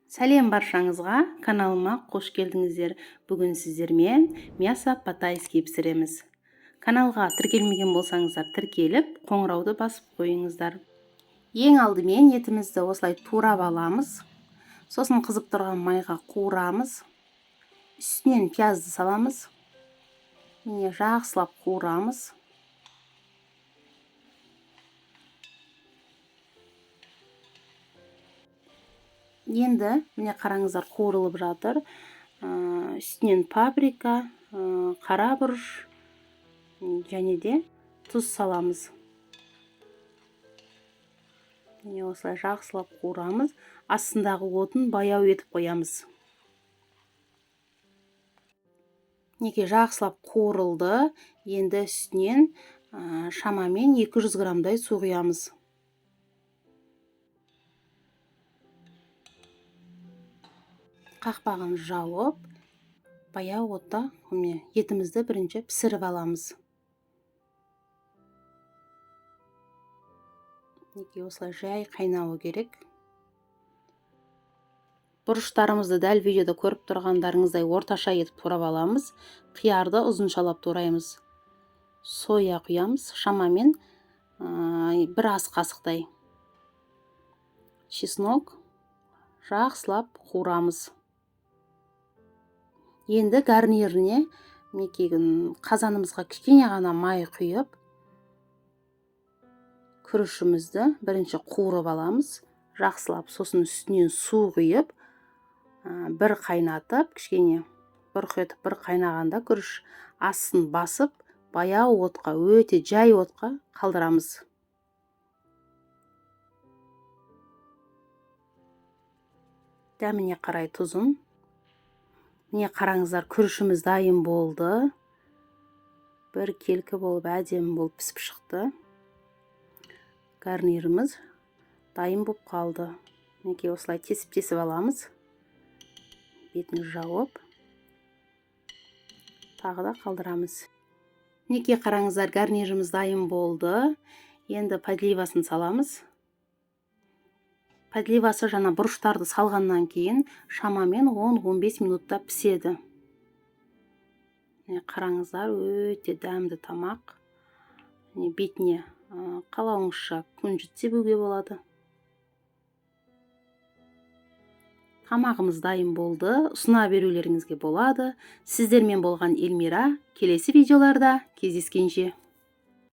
Сәлем баршаңызға, каналыма қош келдіңіздер. Бүгін сіздермен мясо по-тайски пісіреміз. Каналға тіркелмеген болсаңыздар, тіркеліп, қоңырауды басып қойыңыздар. Ең алдымен етімізді осылай турап аламыз. Сосын қызып тұрған майға қуырамыз. Үстінен пиязды саламыз. Міне жақсылап қуырамыз. Енді міне қараңыздар, қуырылып жатыр. Үстінен паприка, қара бұрыш және де тұз саламыз. Міне осылай жақсылап қуырамыз. Астындағы отын баяу етіп қоямыз. Неге жақсылап қуырылды. Енді үстінен шамамен 200 граммдай су құямыз. Қақпағын жауып, баяу отта етімізді бірінші пісіріп аламыз. Неге осылай жай қайнауы керек. Бұрыштарымызды дәл видеода көріп тұрғандарыңыздай орташа етіп турап аламыз. Қиярды ұзыншалап тураймыз. Соя құямыз, шамамен 1 ас қасықтай. Чеснок жақсылап қуырамыз. Енді гарниріне қазанымызға кішкене ғана май құйып, күрішімізді бірінші қуырып аламыз. Жақсылап, сосын үстінен су құйып, бір қайнатып, кішкене бір қайнағанда күріш астын басып, баяу отқа, өте жай отқа қалдырамыз. Дәміне қарай тұзын. Міне қараңыздар, күрішіміз дайын болды. Бір келкі болып, әдемі болып пісіп шықты. Гарниріміз дайын болып қалды. Неге осылай тесіп аламыз. Бетін жауып, тағы да қалдырамыз. Неге қараңыздар, гарниріміз дайын болды. Енді подливасын саламыз. Подливасы жана бұрыштарды салғаннан кейін шамамен 10-15 минутта піседі. Қараңыздар, өте дәмді тамақ. Бетіне қалауыңызша күнжіт себуге болады. Тамағымыз дайын болды. Ұсына берулеріңізге болады. Сіздермен болған Эльмира. Келесі видеоларда кездескенше.